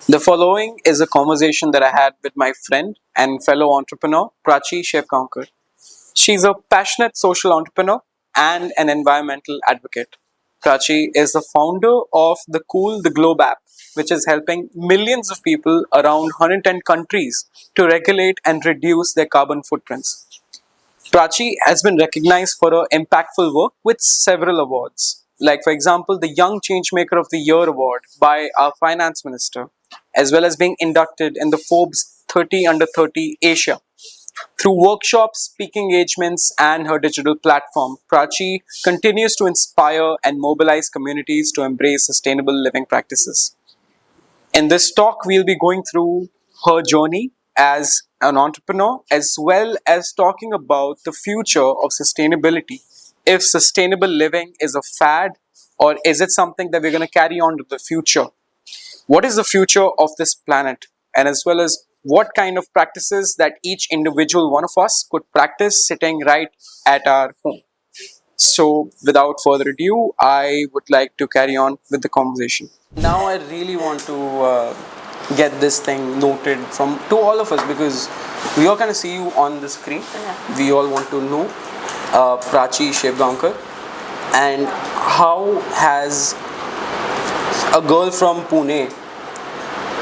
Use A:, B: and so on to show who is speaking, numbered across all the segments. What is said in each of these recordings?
A: The following is a conversation that I had with my friend and fellow entrepreneur, Prachi Shevgaonkar. She's a passionate social entrepreneur and an environmental advocate. Prachi is the founder of the Cool the Globe app, which is helping millions of people around 110 countries to regulate and reduce their carbon footprints. Prachi has been recognized for her impactful work with several awards, like, for example, the Young Changemaker of the Year award by our finance minister, as well as being inducted in the Forbes 30 Under 30 Asia. Through workshops, speaking engagements, and her digital platform, Prachi continues to inspire and mobilize communities to embrace sustainable living practices. In this talk, we'll be going through her journey as an entrepreneur as well as talking about the future of sustainability. If sustainable living is a fad or is it something that we're going to carry on to the future? What is the future of this planet? And as well as what kind of practices that each individual one of us could practice sitting right at our home. So, without further ado, I would like to carry on with the conversation. Now, I really want to get this thing noted from to all of us because we all kind of see you on the screen. Yeah. We all want to know Prachi Shevgaonkar and how has a girl from Pune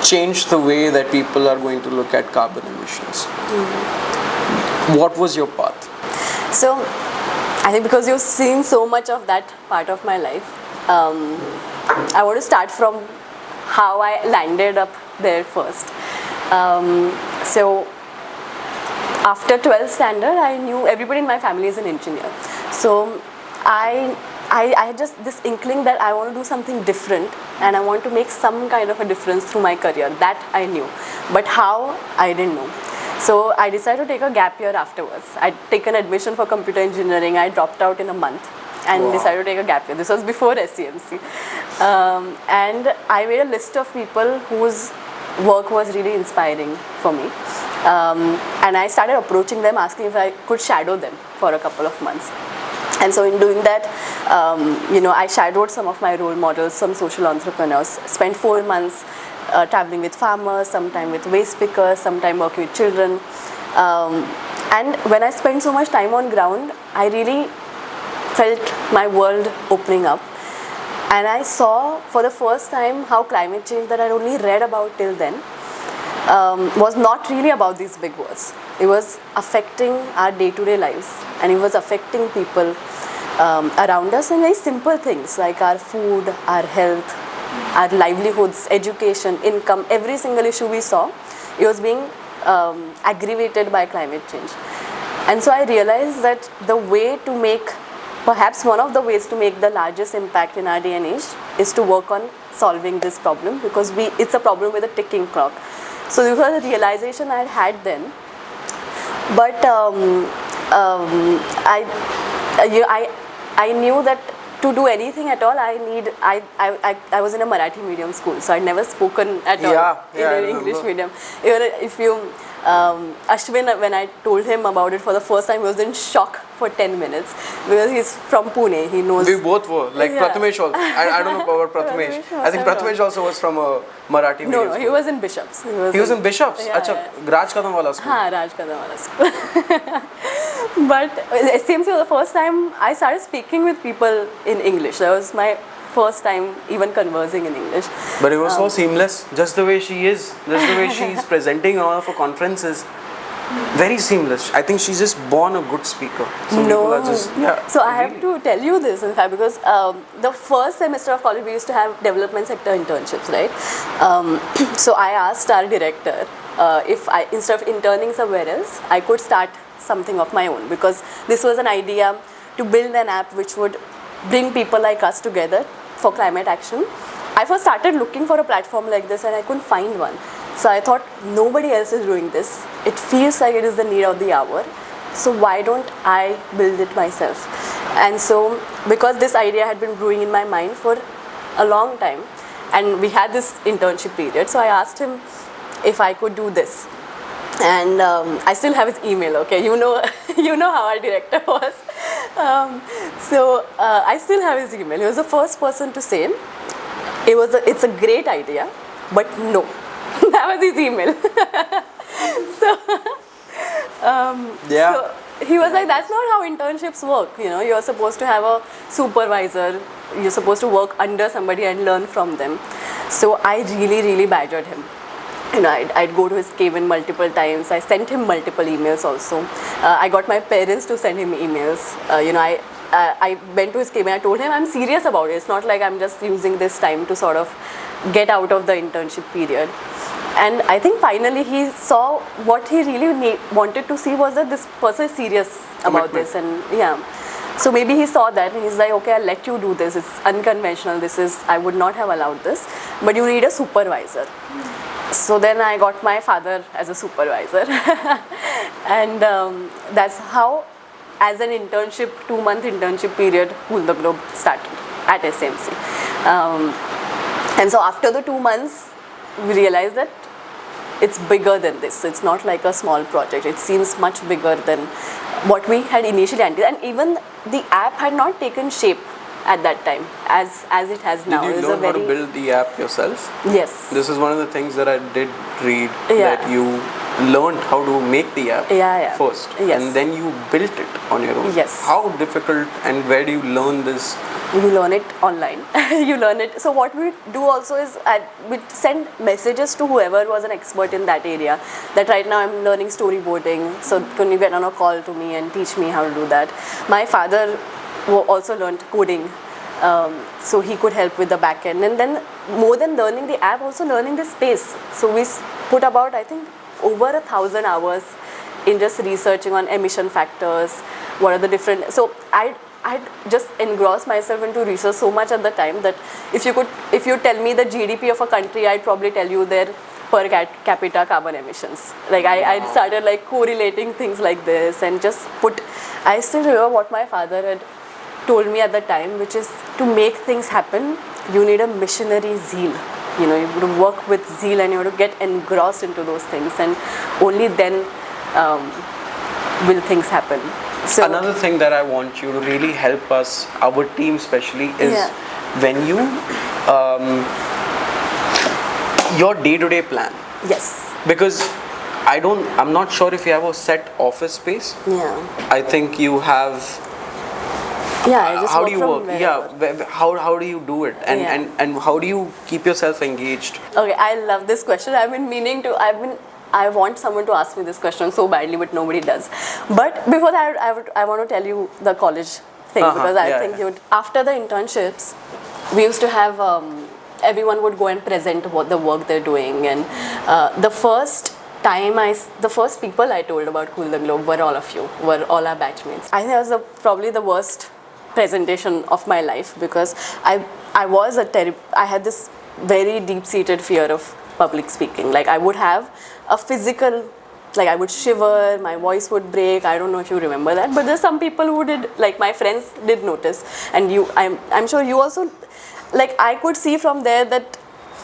A: changed the way that people are going to look at carbon emissions. Mm-hmm. What was your path?
B: So, I think because you've seen so much of that part of my life, I want to start from how I landed up there first. So, after 12th standard, I knew everybody in my family is an engineer. So, I had just this inkling that I want to do something different and I want to make some kind of a difference through my career. That I knew. But how, I didn't know. So I decided to take a gap year afterwards. I'd taken admission for computer engineering. I dropped out in a month and decided to take a gap year. This was before SCMC. And I made a list of people whose work was really inspiring for me. And I started approaching them, asking if I could shadow them for a couple of months. And so in doing that, I shadowed some of my role models, some social entrepreneurs, spent 4 months traveling with farmers, sometime with waste pickers, sometime working with children. And when I spent so much time on ground, I really felt my world opening up. And I saw for the first time how climate change that I'd only read about till then was not really about these big words. It was affecting our day-to-day lives, and it was affecting people around us in very simple things like our food, our health, our livelihoods, education, income. Every single issue we saw, it was being aggravated by climate change. And so I realized that the way to make, perhaps one of the ways to make the largest impact in our day and age is to work on solving this problem, because it's a problem with a ticking clock. So this was a realization I had then. But I knew that to do anything at all, I was in a Marathi medium school, so I'd never spoken at all in an English medium. Even if you, Ashwin, when I told him about it for the first time, he was in shock for 10 minutes because he's from Pune. He knows.
A: We both were, like Prathamesh also. I don't know about Prathamesh. I think Prathamesh also was from a Marathi medium school.
B: No, he was in Bishops.
A: He was in Bishops? Raj Kadam wala school.
B: Haan, Raj Kadam wala school. But SCMC was the first time I started speaking with people in English. That was my first time even conversing in English.
A: But it was so seamless, just the way she is, just the way she's presenting all of her conferences. Very seamless. I think she's just born a good speaker. Some people are just,
B: So I have to tell you this, in fact, because the first semester of college we used to have development sector internships, right? So I asked our director if I, instead of interning somewhere else, I could start something of my own, because this was an idea to build an app which would bring people like us together for climate action. I first started looking for a platform like this and I couldn't find one. So I thought, nobody else is doing this. It feels like it is the need of the hour. So why don't I build it myself? And so, because this idea had been brewing in my mind for a long time, and we had this internship period, so I asked him if I could do this. And I still have his email, okay? You know how our director was. So I still have his email. He was the first person to say, it's a great idea, but no, That was his email.
A: Yeah.
B: So he was like, that's not how internships work. You know, you're supposed to have a supervisor. You're supposed to work under somebody and learn from them. So I really badgered him. You know, I'd go to his cabin multiple times. I sent him multiple emails also. I got my parents to send him emails. You know, I went to his cabin. I told him I'm serious about it. It's not like I'm just using this time to sort of get out of the internship period. And I think finally he saw what he really wanted to see was that this person is serious about this. And yeah, so maybe he saw that and he's like, okay, I'll let you do this. It's unconventional. I would not have allowed this, but you need a supervisor. So then I got my father as a supervisor. And that's how, as an internship, 2-month internship period, Cool the Globe started at SMC. And so after the 2 months, we realized that it's bigger than this. It's not like a small project. It seems much bigger than what we had initially anticipated. And even the app had not taken shape at that time as it has now.
A: Did you learn how to build the app yourself?
B: Yes.
A: This is one of the things that I did read, that you learned how to make the app first, and then you built it on your own.
B: Yes.
A: How difficult, and where do you learn this?
B: You learn it online. You learn it. So what we do also is we send messages to whoever was an expert in that area. That right now I'm learning storyboarding. So can you get on a call to me and teach me how to do that? My father also learned coding. So he could help with the back end. And then more than learning the app, also learning the space. So we put about, I think, over 1,000 hours in just researching on emission factors. What are the different... So I'd just engrossed myself into research so much at the time that if you tell me the GDP of a country, I'd probably tell you their per capita carbon emissions. Like I started like correlating things like this and just I still remember what my father had told me at the time, which is to make things happen, you need a missionary zeal. You know, you have to work with zeal and you have to get engrossed into those things, and only then will things happen. So
A: another thing that I want you to really help us, our team especially, is when you your day-to-day plan.
B: Yes.
A: Because I'm not sure if you have a set office space.
B: Yeah.
A: I think you have.
B: Yeah, I just
A: how
B: work
A: do you
B: from
A: work?
B: wherever.
A: Yeah, how do you do it? And how do you keep yourself engaged?
B: Okay, I love this question. I've been meaning to. I want someone to ask me this question so badly, but nobody does. But before that, I want to tell you the college thing, because I think after the internships, we used to have everyone would go and present what the work they're doing, and the first people I told about Cool the Globe were all of you, were all our batchmates. I think that was probably the worst presentation of my life, because I had this very deep-seated fear of public speaking. Like I would have a physical, like I would shiver, my voice would break. I don't know if you remember that, but there's some people who did, like my friends did notice, and I'm sure you also, like I could see from there that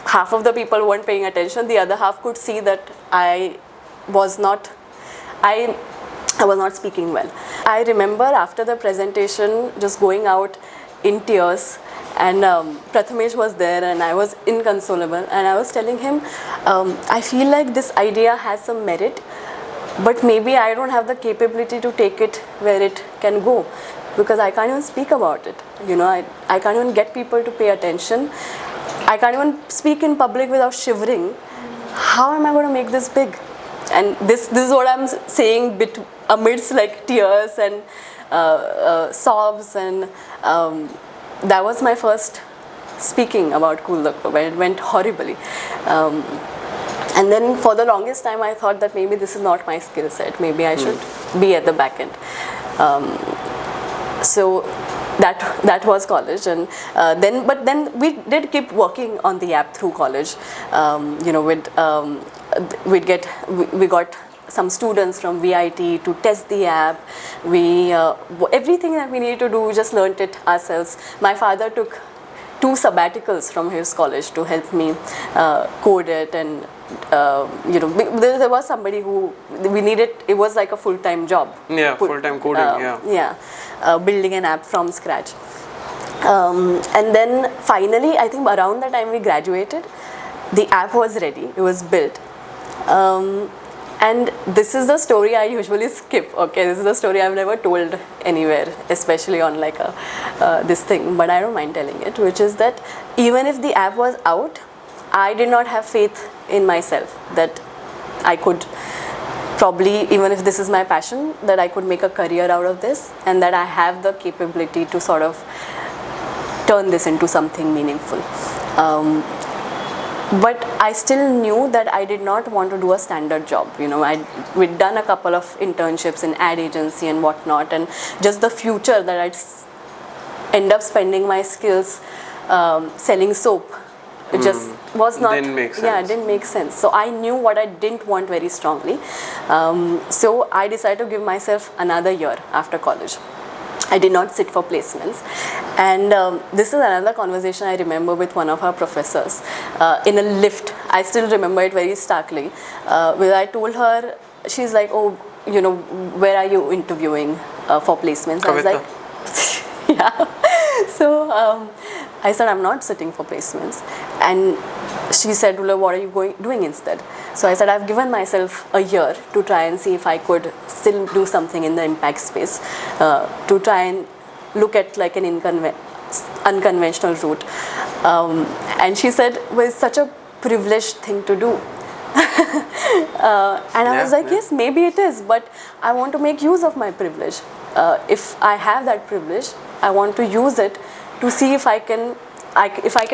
B: half of the people weren't paying attention, the other half could see that I was not speaking well. I remember after the presentation just going out in tears, and Prathamesh was there and I was inconsolable, and I was telling him, I feel like this idea has some merit, but maybe I don't have the capability to take it where it can go, because I can't even speak about it. You know, I can't even get people to pay attention. I can't even speak in public without shivering. How am I going to make this big? And this is what I'm saying amidst like tears and sobs, and that was my first speaking about Cool the Globe, and it went horribly. And then for the longest time I thought that maybe this is not my skill set, maybe I should be at the back end. So that was college, and then we did keep working on the app through college. You know, we got some students from VIT to test the app. Everything that we needed to do, we just learned it ourselves. My father took 2 sabbaticals from his college to help me code it, and you know, there was somebody who we needed. It was like a full-time job.
A: Yeah, full-time coding.
B: Building an app from scratch. And then finally, I think around the time we graduated, the app was ready, it was built. And this is the story I usually skip. Okay, this is the story I've never told anywhere, especially on like a this thing, but I don't mind telling it, which is that even if the app was out, I did not have faith in myself that I could probably, even if this is my passion, that I could make a career out of this, and that I have the capability to sort of turn this into something meaningful. But I still knew that I did not want to do a standard job. You know, we'd done a couple of internships in ad agency and whatnot, and just the future that I'd end up spending my skills selling soap, it just was not,
A: didn't make sense.
B: Yeah, it didn't make sense. So I knew what I didn't want very strongly. So I decided to give myself another year after college. I did not sit for placements, and this is another conversation I remember with one of our professors in a lift. I still remember it very starkly, where I told her, she's like, oh, you know, where are you interviewing for placements? I was like, yeah. So I said, I'm not sitting for placements, and she said, well, what are you doing instead? So I said, I've given myself a year to try and see if I could still do something in the impact space, to try and look at like an unconventional route. And she said, well, it's such a privileged thing to do. And I was like, yes, maybe it is, but I want to make use of my privilege. If I have that privilege, I want to use it to see if I can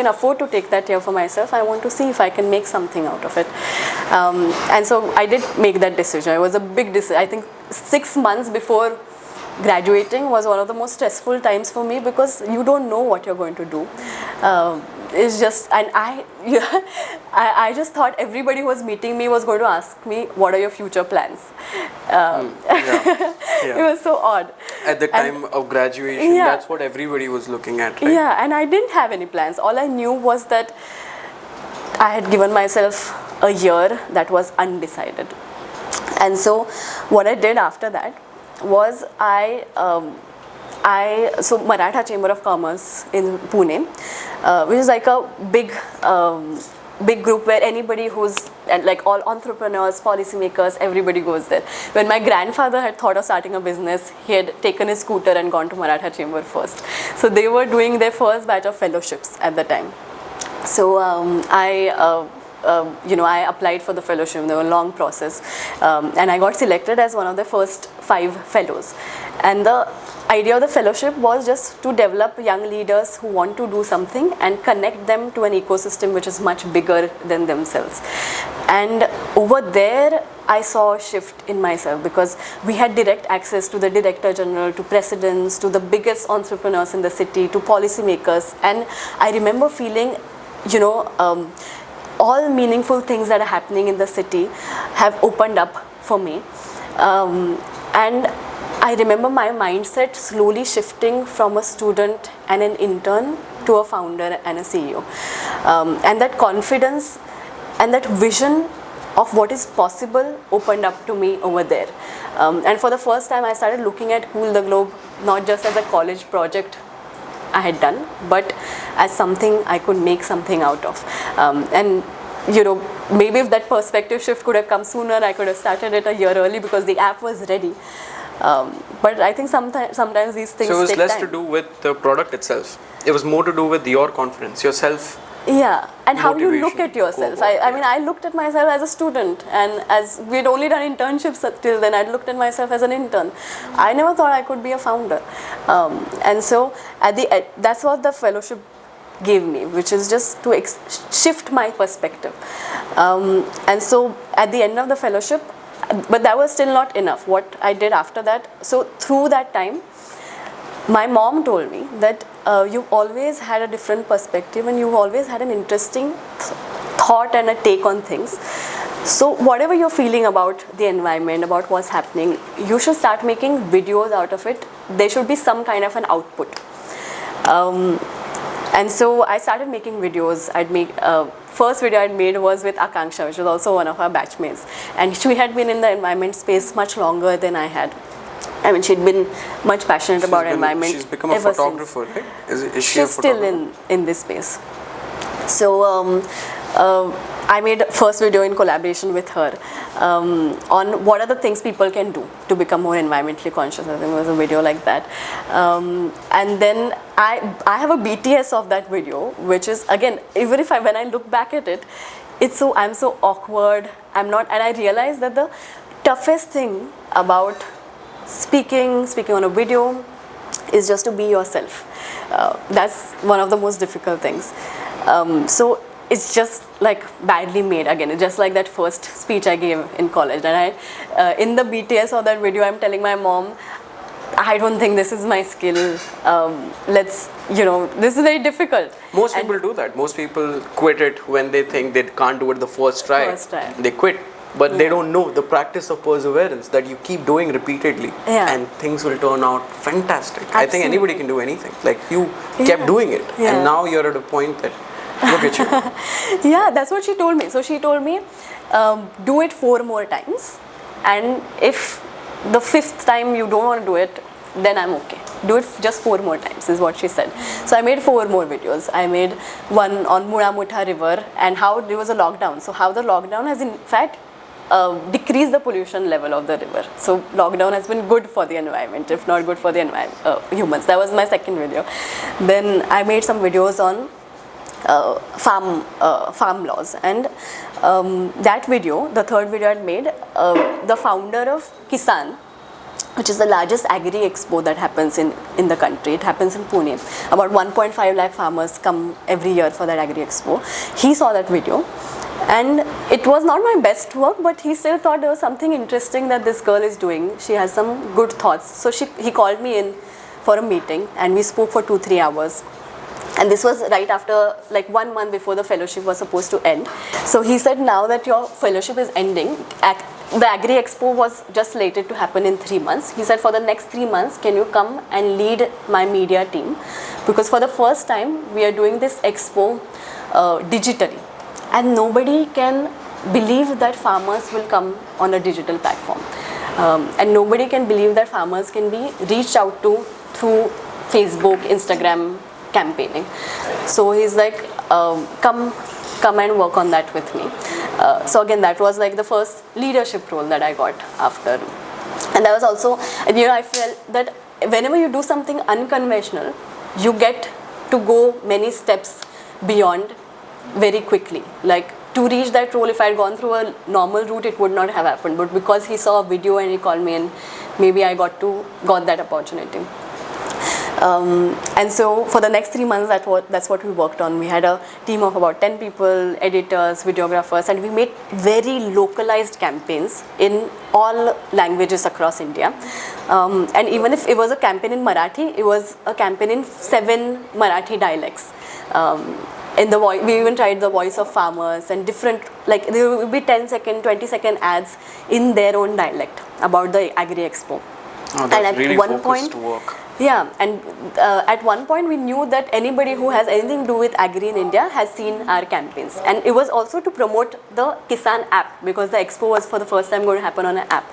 B: afford to take that year for myself. I want to see if I can make something out of it. And so I did make that decision. It was a big decision. I think 6 months before graduating was one of the most stressful times for me, because you don't know what you're going to do. It's just, and I just thought everybody who was meeting me was going to ask me, what are your future plans? It was so odd.
A: At the time of graduation, that's what everybody was looking at, right?
B: Yeah, and I didn't have any plans. All I knew was that I had given myself a year that was undecided. And so what I did after that was so Maratha Chamber of Commerce in Pune, which is like a big group where anybody who's, like all entrepreneurs, policymakers, everybody goes there. When my grandfather had thought of starting a business, he had taken his scooter and gone to Maratha Chamber first. So they were doing their first batch of fellowships at the time. So I applied for the fellowship. There was a long process, and I got selected as one of the first 5 fellows. And the idea of the fellowship was just to develop young leaders who want to do something and connect them to an ecosystem which is much bigger than themselves. And over there, I saw a shift in myself, because we had direct access to the Director General, to presidents, to the biggest entrepreneurs in the city, to policymakers. And I remember feeling, all meaningful things that are happening in the city have opened up for me. And I remember my mindset slowly shifting from a student and an intern to a founder and a CEO. And that confidence and that vision of what is possible opened up to me over there. And for the first time, I started looking at Cool the Globe not just as a college project I had done, but as something I could make something out of. And maybe if that perspective shift could have come sooner, I could have started it a year early, because the app was ready. But I think sometimes these things take time.
A: So it was less to do with the product itself. It was more to do with your confidence, yourself.
B: Yeah, and how you look at yourself. I looked at myself as a student, and as we'd only done internships till then, I'd looked at myself as an intern. I never thought I could be a founder. And so that's what the fellowship gave me, which is just to shift my perspective. And so at the end of the fellowship, but that was still not enough. What I did after that, so through that time, my mom told me that you've always had a different perspective, and you've always had an interesting thought and a take on things. So whatever you're feeling about the environment, about what's happening, you should start making videos out of it. There should be some kind of an output. And so I started making videos. First video I'd made was with Akanksha, which was also one of our batchmates. And she had been in the environment space much longer than I had. I mean, she'd been much passionate about environment.
A: She's become a photographer, right? Is she
B: She's still in this space. So I made first video in collaboration with her on what are the things people can do to become more environmentally conscious. I think it was a video like that. And then I have a BTS of that video, which is, again, even if when I look back at it, I'm so awkward. And I realized that the toughest thing about speaking on a video is just to be yourself. That's one of the most difficult things. So it's just like badly made. Again, it's just like that first speech I gave in college. And in the BTS of that video, I'm telling my mom, I don't think this is my skill. This is very difficult.
A: Most people do that. Most people quit it when they think they can't do it the first try. They quit. But they don't know the practice of perseverance that you keep doing repeatedly, and things will turn out fantastic. Absolutely. I think anybody can do anything. Like you kept doing it, and now you're at a point that, look at you.
B: Yeah, that's what she told me. So she told me, do it 4 more times, and if the 5th time you don't want to do it, then I'm okay. Do it just 4 more times is what she said. So I made 4 more videos. I made one on Muramutha River and how there was a lockdown. So how the lockdown has in fact decrease the pollution level of the river. So lockdown has been good for the environment, if not good for the humans. That was my second video. Then I made some videos on farm laws, and that video, the third video I made, the founder of Kisan, which is the largest agri expo that happens in the country. It happens in Pune. About 1.5 lakh farmers come every year for that agri expo. He saw that video. And it was not my best work, but he still thought there was something interesting that this girl is doing. She has some good thoughts. So he called me in for a meeting, and we spoke for 2-3 hours. And this was right after, like 1 month before the fellowship was supposed to end. So he said, now that your fellowship is ending, the Agri Expo was just slated to happen in 3 months. He said, for the next 3 months, can you come and lead my media team? Because for the first time, we are doing this expo digitally. And nobody can believe that farmers will come on a digital platform. And nobody can believe that farmers can be reached out to through Facebook, Instagram campaigning. So he's like, come and work on that with me. So again, that was like the first leadership role that I got after. And that was also, I felt that whenever you do something unconventional, you get to go many steps beyond very quickly. Like to reach that role, if I had gone through a normal route, it would not have happened. But because he saw a video and he called me in, maybe I got that opportunity. And so for the next 3 months, that's what we worked on. We had a team of about 10 people, editors, videographers, and we made very localized campaigns in all languages across India. And even if it was a campaign in Marathi, it was a campaign in 7 Marathi dialects. We even tried the voice of farmers and different, like there will be 10-second, 20-second ads in their own dialect about the Agri Expo.
A: Oh, that's and at really one point, work.
B: Yeah, and at one point we knew that anybody who has anything to do with agri in India has seen our campaigns. And it was also to promote the Kisan app, because the expo was for the first time going to happen on an app.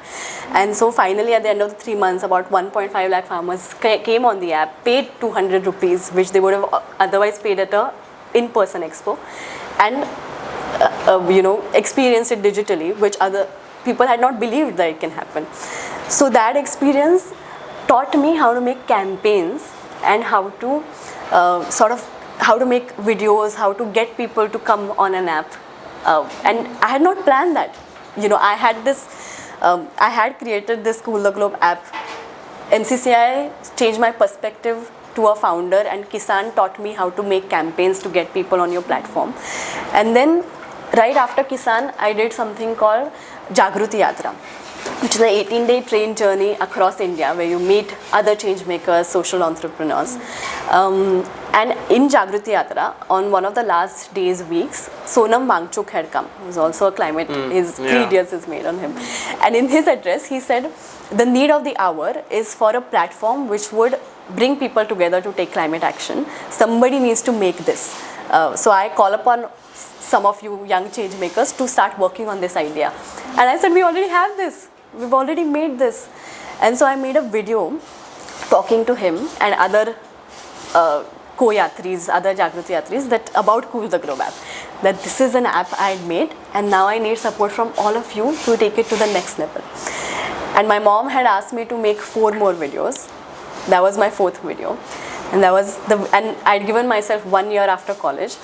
B: And so finally at the end of the 3 months, about 1.5 lakh farmers came on the app, paid 200 rupees, which they would have otherwise paid at a in-person expo, and experienced it digitally, which other people had not believed that it can happen. So that experience taught me how to make campaigns and how to how to make videos, how to get people to come on an app. And I had not planned that. I had created this Cool the Globe app. NCCI changed my perspective to a founder, and Kisan taught me how to make campaigns to get people on your platform. And then right after Kisan, I did something called Jagruti Yatra, which is an 18-day train journey across India where you meet other change makers, social entrepreneurs. And in Jagruti Yatra, on one of the last weeks, Sonam Wangchuk had come. He was also a climate, his 3 years is made on him. And in his address, he said, the need of the hour is for a platform which would bring people together to take climate action. Somebody needs to make this. So I call upon some of you young change makers to start working on this idea. And I said, we already have this. We've already made this. And so I made a video talking to him and other co-yatris, other Jagruti Yatris, about Cool the Globe app. that this is an app I had made and now I need support from all of you to take it to the next level. And my mom had asked me to make 4 more videos. That was my 4th video. And I'd given myself 1 year after college.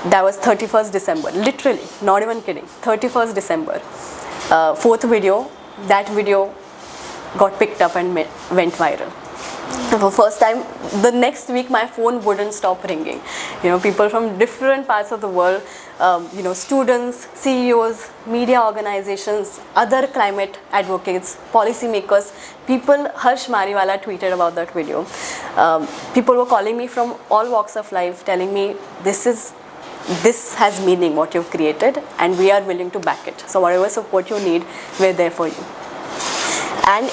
B: That was 31st December, literally, not even kidding, 31st December. 4th video, that video got picked up and went viral. For the first time, the next week my phone wouldn't stop ringing. People from different parts of the world, students, CEOs, media organizations, other climate advocates, policymakers, people. Harsh Mariwala tweeted about that video. People were calling me from all walks of life, telling me this has meaning what you've created and we are willing to back it. So whatever support you need, we're there for you. And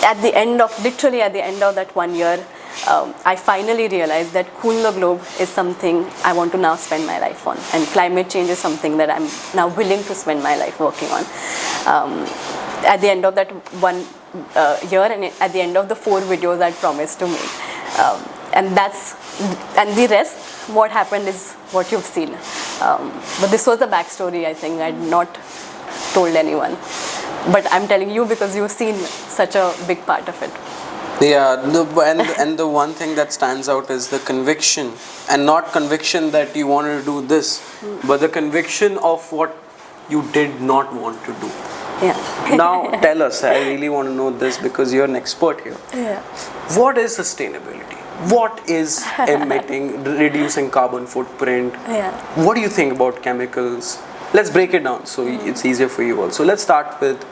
B: literally at the end of that 1 year, I finally realized that Cool the Globe is something I want to now spend my life on. And climate change is something that I'm now willing to spend my life working on. At the end of that 1 year and at the end of the 4 videos I promised to make. And the rest, what happened is what you've seen. But this was the backstory, I think. I'd not told anyone. But I'm telling you because you've seen such a big part of it.
A: Yeah, and the one thing that stands out is the conviction, and not conviction that you wanted to do this, but the conviction of what you did not want to do.
B: Yeah.
A: Now tell us, I really want to know this because you're an expert here.
B: Yeah.
A: What is sustainability? What is reducing carbon footprint?
B: Yeah.
A: What do you think about chemicals? Let's break it down so it's easier for you also. Let's start with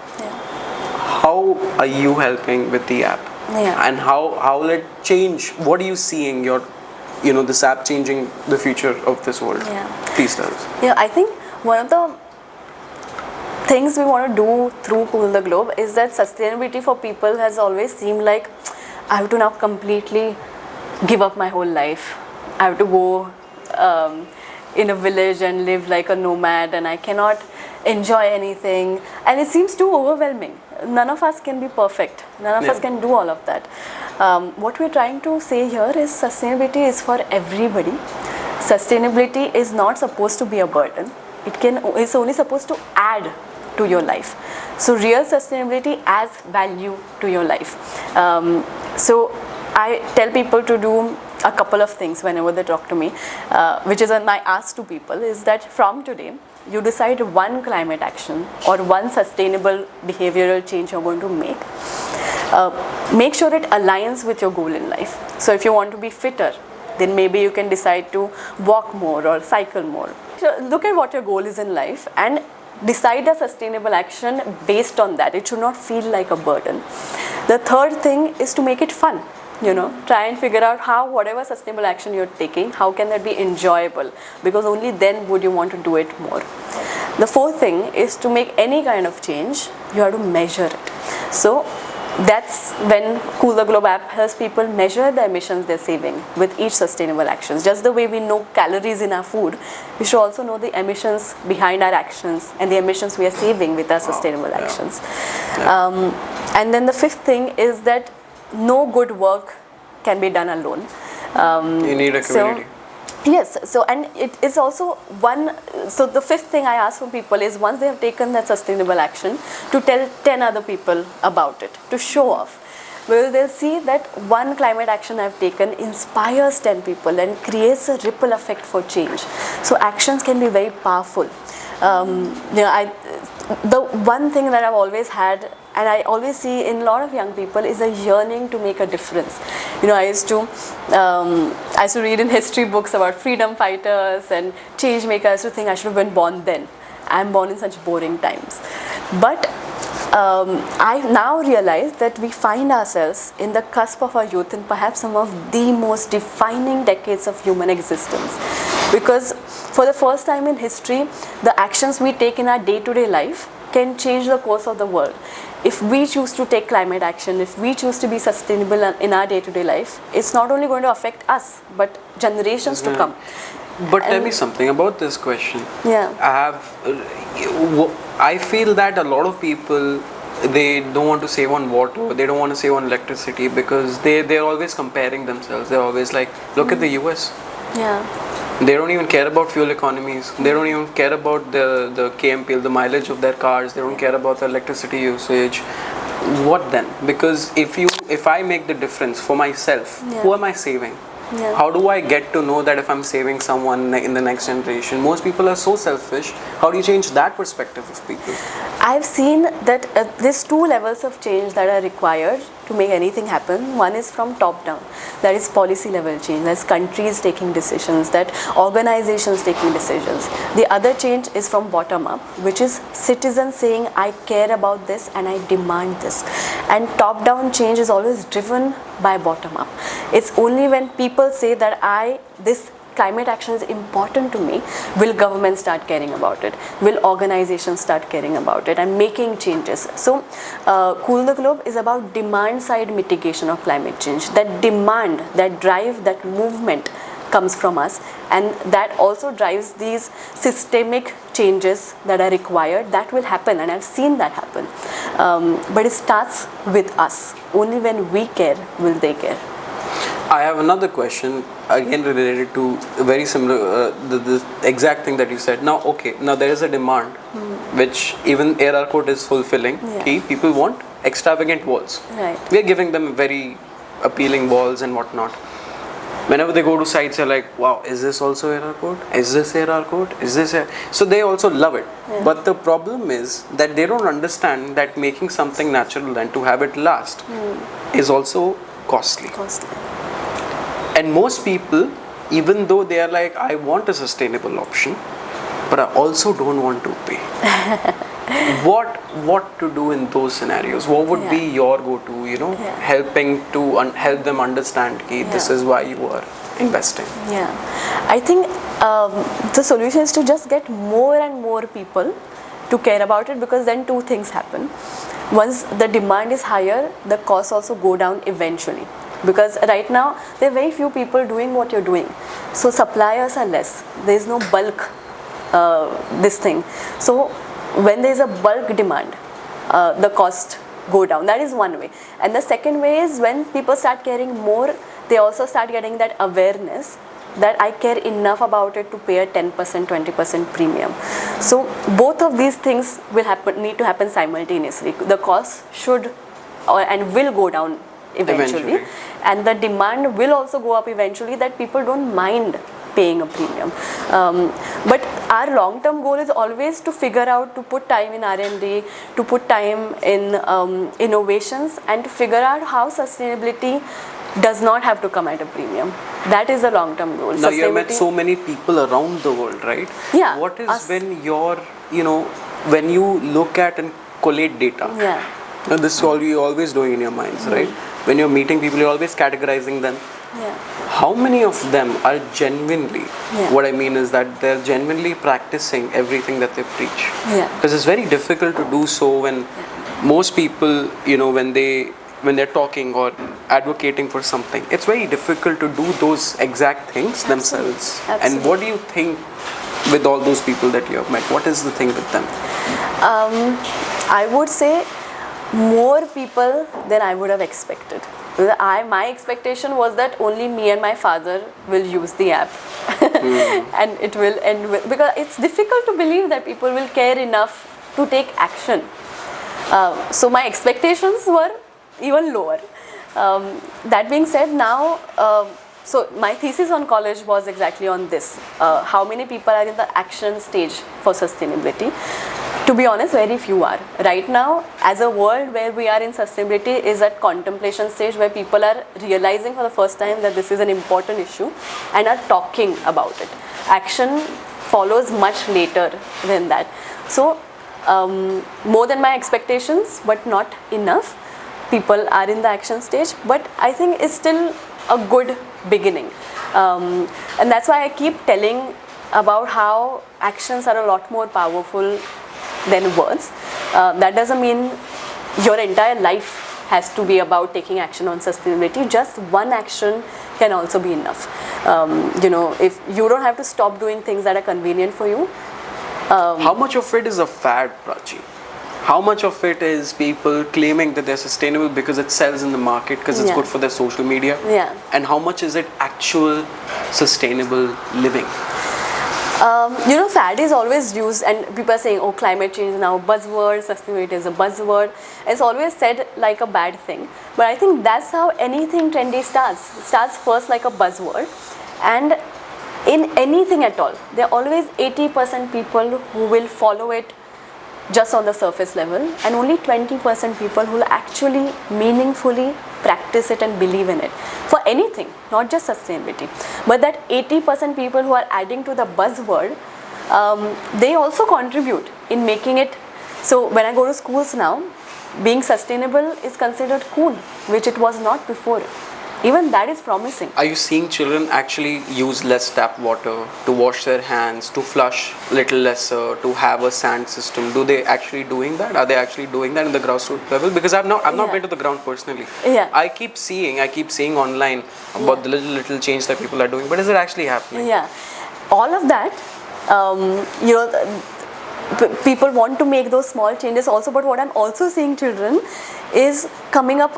A: how are you helping with the app?
B: Yeah.
A: And how will it change? What are you seeing this app changing the future of this world?
B: Yeah.
A: Please tell us.
B: Yeah, I think one of the things we want to do through Cool the Globe is that sustainability for people has always seemed like I have to now completely give up my whole life. I have to go in a village and live like a nomad and I cannot enjoy anything. And it seems too overwhelming. None of us can be perfect. None of us can do all of that. What we're trying to say here is sustainability is for everybody. Sustainability is not supposed to be a burden. It's only supposed to add to your life. So real sustainability adds value to your life. So I tell people to do a couple of things whenever they talk to me, which is my ask to people is that from today, you decide one climate action or one sustainable behavioral change you're going to make. Make sure it aligns with your goal in life. So if you want to be fitter, then maybe you can decide to walk more or cycle more. So look at what your goal is in life and decide a sustainable action based on that. It should not feel like a burden. The third thing is to make it fun. Try and figure out how whatever sustainable action you're taking, how can that be enjoyable, because only then would you want to do it more. The fourth thing is to make any kind of change, you have to measure it. So that's when Cool the Globe app helps people measure the emissions they're saving with each sustainable actions. Just the way we know calories in our food, we should also know the emissions behind our actions and the emissions we are saving with our sustainable actions. And then the fifth thing is that no good work can be done alone.
A: You need a community.
B: Yes, and it is also so the fifth thing I ask from people is once they have taken that sustainable action, to tell 10 other people about it, to show off. Because they'll see that one climate action I've taken inspires 10 people and creates a ripple effect for change. So actions can be very powerful. The one thing that I've always had, and I always see in a lot of young people, is a yearning to make a difference. I used to read in history books about freedom fighters and change makers. I used to think I should have been born then. I'm born in such boring times. But I now realize that we find ourselves in the cusp of our youth in perhaps some of the most defining decades of human existence. Because for the first time in history, the actions we take in our day-to-day life can change the course of the world. If we choose to take climate action, if we choose to be sustainable in our day-to-day life, it's not only going to affect us, but generations to come.
A: But tell me something about this question.
B: Yeah.
A: I feel that a lot of people, they don't want to save on water, they don't want to save on electricity because they're always comparing themselves. They're always like, look at the US.
B: Yeah.
A: They don't even care about fuel economies. They don't even care about the KMPL, the mileage of their cars. They don't care about the electricity usage. What then? Because if I make the difference for myself, who am I saving?
B: Yeah.
A: How do I get to know that if I'm saving someone in the next generation? Most people are so selfish. How do you change that perspective of people?
B: I've seen that there's two levels of change that are required to make anything happen. One is from top down, that is policy level change, that's countries taking decisions, that organizations taking decisions. The other change is from bottom up, which is citizens saying, I care about this and I demand this. And top down change is always driven by bottom up. It's only when people say that this climate action is important to me, will government start caring about it, will organizations start caring about it and making changes. So Cool the Globe is about demand side mitigation of climate change. That demand, that drive, that movement comes from us, and that also drives these systemic changes that are required. That will happen, and I've seen that happen, but it starts with us. Only when we care will they care.
A: I have another question, again related to very similar, the exact thing that you said. Now there is a demand, which even ARRCOAT is fulfilling.
B: Yeah.
A: People want extravagant walls.
B: Right.
A: We are giving them very appealing walls and whatnot. Whenever they go to sites, they're like, wow, is this also ARRCOAT? Is this ARRCOAT? Is this So they also love it.
B: Yeah.
A: But the problem is that they don't understand that making something natural and to have it last is also costly. And most people, even though they are like, I want a sustainable option, but I also don't want to pay. What to do in those scenarios? What would be your go-to, helping to help them understand that this is why you are investing?
B: Yeah, I think the solution is to just get more and more people to care about it, because then two things happen. Once the demand is higher, the costs also go down eventually. Because right now, there are very few people doing what you're doing. So suppliers are less. There is no bulk this thing. So when there is a bulk demand, the cost go down. That is one way. And the second way is when people start caring more, they also start getting that awareness that I care enough about it to pay a 10%, 20% premium. So both of these things need to happen simultaneously. The cost should and will go down eventually, and the demand will also go up eventually, that people don't mind paying a premium. But our long-term goal is always to figure out, to put time in R&D, to put time in innovations, and to figure out how sustainability does not have to come at a premium. That is the long-term goal.
A: Now you have met so many people around the world, right?
B: Yeah.
A: What is when when you look at and collate data?
B: Yeah.
A: Now this is all you're always doing in your minds, right? When you're meeting people, you're always categorizing them.
B: Yeah.
A: How many of them are genuinely, what I mean is that they're genuinely practicing everything that they preach?
B: Yeah.
A: Because it's very difficult to do so when most people, when they're talking or advocating for something, it's very difficult to do those exact things themselves.
B: Absolutely.
A: And what do you think with all those people that you have met? What is the thing with them?
B: I would say more people than I would have expected. My expectation was that only me and my father will use the app and it will end with, because it's difficult to believe that people will care enough to take action. So my expectations were even lower. That being said, now so my thesis on college was exactly on this. How many people are in the action stage for sustainability? To be honest, very few are. Right now, as a world where we are in sustainability is at contemplation stage, where people are realizing for the first time that this is an important issue and are talking about it. Action follows much later than that. So more than my expectations, but not enough. People are in the action stage, but I think it's still a good beginning. And that's why I keep telling about how actions are a lot more powerful than words. That doesn't mean your entire life has to be about taking action on sustainability. Just one action can also be enough. If you don't have to stop doing things that are convenient for you.
A: How much of it is a fad, Prachi? How much of it is people claiming that they're sustainable because it sells in the market, because it's good for their social media?
B: Yeah.
A: And how much is it actual sustainable living?
B: Fad is always used, and people are saying, oh, climate change is now a buzzword, sustainability is a buzzword. It's always said like a bad thing. But I think that's how anything trendy starts. It starts first like a buzzword. And in anything at all, there are always 80% people who will follow it just on the surface level, and only 20% people who will actually meaningfully practice it and believe in it for anything, not just sustainability. But that 80% people who are adding to the buzzword, they also contribute in making it. So when I go to schools now, being sustainable is considered cool, which it was not before. Even that is promising.
A: Are you seeing children actually use less tap water, to wash their hands, to flush little lesser, to have a sand system? Do they actually doing that? Are they actually doing that in the grassroots level? Because I've not been to the ground personally.
B: Yeah.
A: I keep seeing online about the little change that people are doing, but is it actually happening?
B: Yeah, all of that, people want to make those small changes also, but what I'm also seeing children is coming up,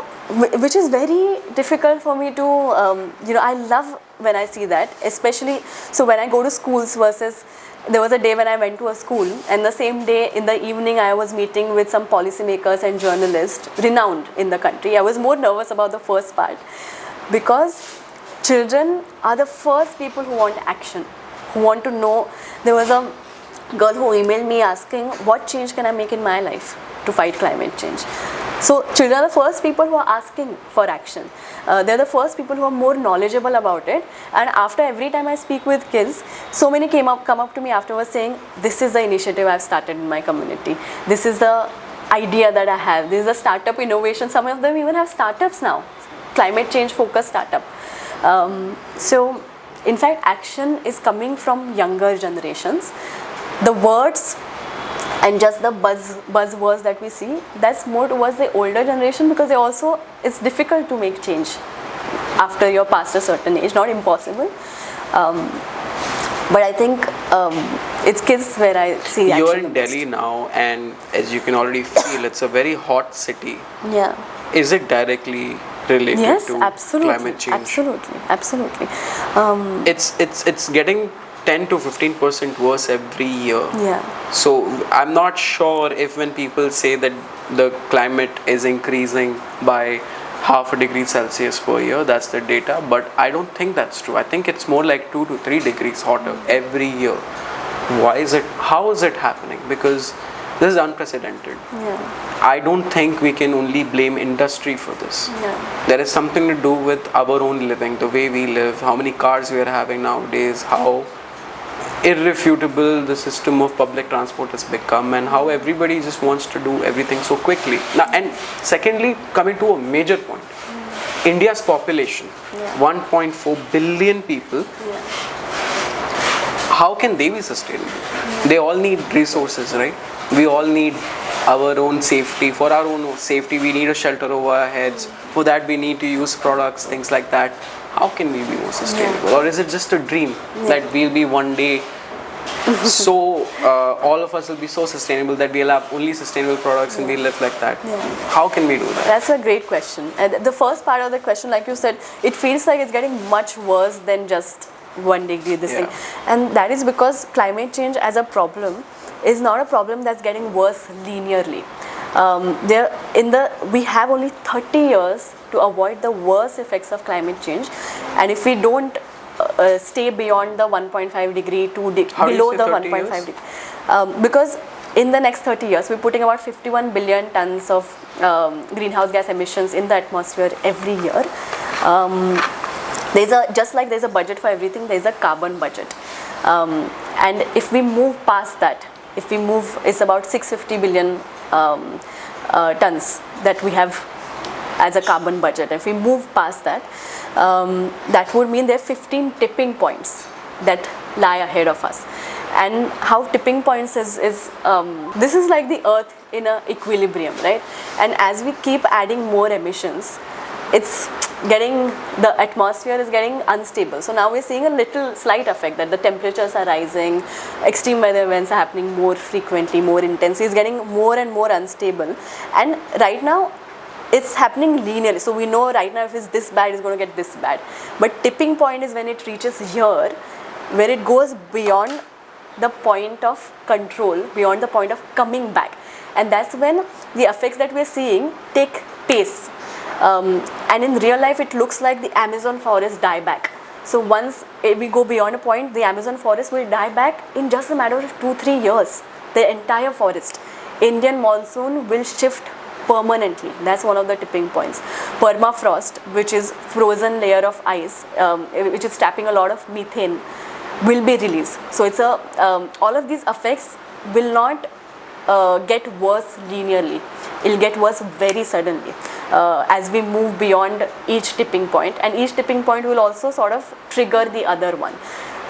B: which is very difficult for me to, I love when I see that, especially, so when I go to schools versus, there was a day when I went to a school, and the same day in the evening I was meeting with some policymakers and journalists renowned in the country. I was more nervous about the first part, because children are the first people who want action, who want to know. There was a girl who emailed me asking, what change can I make in my life to fight climate change? So children are the first people who are asking for action. They're the first people who are more knowledgeable about it. And after every time I speak with kids, so many come up to me afterwards saying, this is the initiative I've started in my community. This is the idea that I have. This is a startup innovation. Some of them even have startups now, climate change focused startup. So in fact, action is coming from younger generations. The words and just the buzzwords that we see, that's more towards the older generation, because it's difficult to make change after you're past a certain age. Not impossible, but I think it's kids where I see action.
A: You're in Delhi now, and as you can already feel, it's a very hot city.
B: Yeah.
A: Is it directly related to climate change?
B: Absolutely.
A: It's getting 10 to 15% worse every year.
B: Yeah.
A: So I'm not sure if when people say that the climate is increasing by half a degree Celsius per year, that's the data, but I don't think that's true. I think it's more like 2 to 3 degrees hotter every year. Why is it? How is it happening? Because this is unprecedented.
B: Yeah.
A: I don't think we can only blame industry for this.
B: Yeah.
A: There is something to do with our own living, the way we live, how many cars we are having nowadays, how irrefutable the system of public transport has become, and how everybody just wants to do everything so quickly. Now, and secondly, coming to a major point, India's population, 1.4 billion people, how can they be sustainable? They all need resources, right? We all need our own safety. For our own safety, we need a shelter over our heads. For that, we need to use products, things like that. How can we be more sustainable? Or is it just a dream that we'll be one day so all of us will be so sustainable that we'll have only sustainable products and we'll live like that? How can we do that?
B: That's a great question. And the first part of the question, like you said, it feels like it's getting much worse than just 1 degree thing. And that is because climate change as a problem is not a problem that's getting worse linearly. We have only 30 years to avoid the worst effects of climate change, and if we don't stay beyond the 1.5 degree to below the 1.5 degree, because in the next 30 years we're putting about 51 billion tons of greenhouse gas emissions in the atmosphere every year. Just like there's a budget for everything, there's a carbon budget, and if we move past that, it's about 650 billion tons that we have as a carbon budget. If we move past that, that would mean there are 15 tipping points that lie ahead of us. And how tipping points is this is like the earth in an equilibrium, right? And as we keep adding more emissions, it's the atmosphere is getting unstable. So now we're seeing a little slight effect that the temperatures are rising, extreme weather events are happening more frequently, more intensely. It's getting more and more unstable. And right now, it's happening linearly. So we know right now if it's this bad, it's going to get this bad. But tipping point is when it reaches here, where it goes beyond the point of control, beyond the point of coming back. And that's when the effects that we're seeing take pace. And in real life, it looks like the Amazon forest die back. So once we go beyond a point, the Amazon forest will die back in just a matter of 2-3 years. The entire forest. Indian monsoon will shift permanently. That's one of the tipping points. Permafrost, which is frozen layer of ice, which is trapping a lot of methane, will be released. So it's all of these effects will not get worse linearly. It'll get worse very suddenly as we move beyond each tipping point, and each tipping point will also sort of trigger the other one.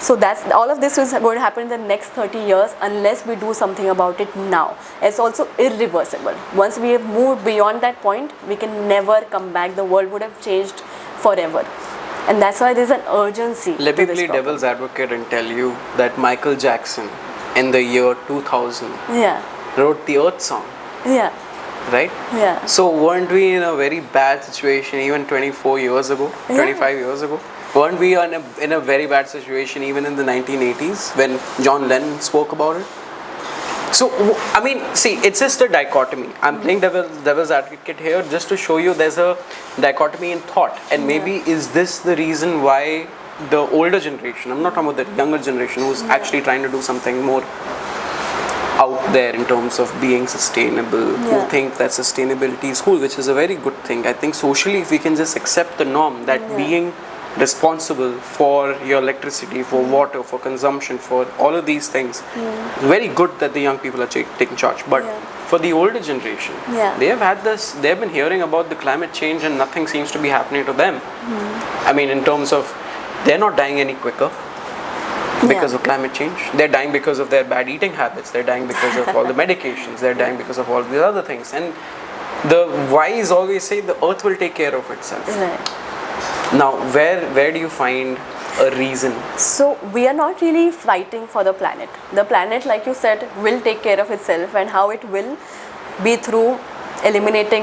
B: So that's all of this is going to happen in the next 30 years unless we do something about it now. It's also irreversible. Once we have moved beyond that point, we can never come back. The world would have changed forever. And that's why there's an urgency.
A: Let me play devil's advocate and tell you that Michael Jackson in the year 2000 wrote the Earth song.
B: Yeah.
A: Right?
B: Yeah.
A: So weren't we in a very bad situation even 24 years ago, 25 years ago? Weren't we in a very bad situation even in the 1980s when John Lennon spoke about it? So, I mean, see, it's just a dichotomy. I'm playing devil's advocate here just to show you there's a dichotomy in thought. And maybe is this the reason why the older generation, I'm not talking about the younger generation who's actually trying to do something more out there in terms of being sustainable, who think that sustainability is cool, which is a very good thing. I think socially, if we can just accept the norm that being responsible for your electricity, for water, for consumption, for all of these things, very good that the young people are taking charge. But for the older generation, they have had this, they've been hearing about the climate change and nothing seems to be happening to them. I mean, in terms of, they're not dying any quicker because of climate change. They're dying because of their bad eating habits. They're dying because of all the medications. They're dying because of all these other things. And the wise always say the earth will take care of itself. Now, where do you find a reason? So
B: we are not really fighting for the planet. The planet, like you said, will take care of itself, and how it will be through eliminating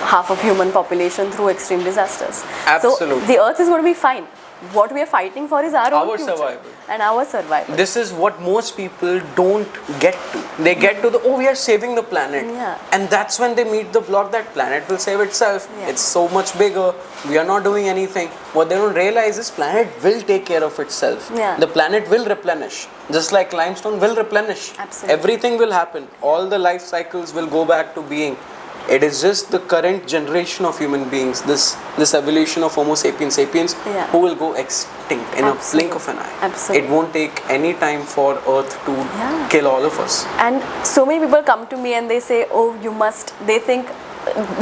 B: half of human population through extreme disasters.
A: Absolutely.
B: So the earth is going to be fine. What we are fighting for is our own future
A: survival.
B: And our survival.
A: This is what most people don't get to. They get to we are saving the planet. And that's when they meet the block that planet will save itself. It's so much bigger. We are not doing anything. What they don't realize is planet will take care of itself. The planet will replenish. Just like limestone will replenish.
B: Absolutely.
A: Everything will happen. All the life cycles will go back to being. It is just the current generation of human beings, this evolution of Homo sapiens who will go extinct in a blink of an eye.
B: Absolutely.
A: It won't take any time for Earth to kill all of us.
B: And so many people come to me and they say, they think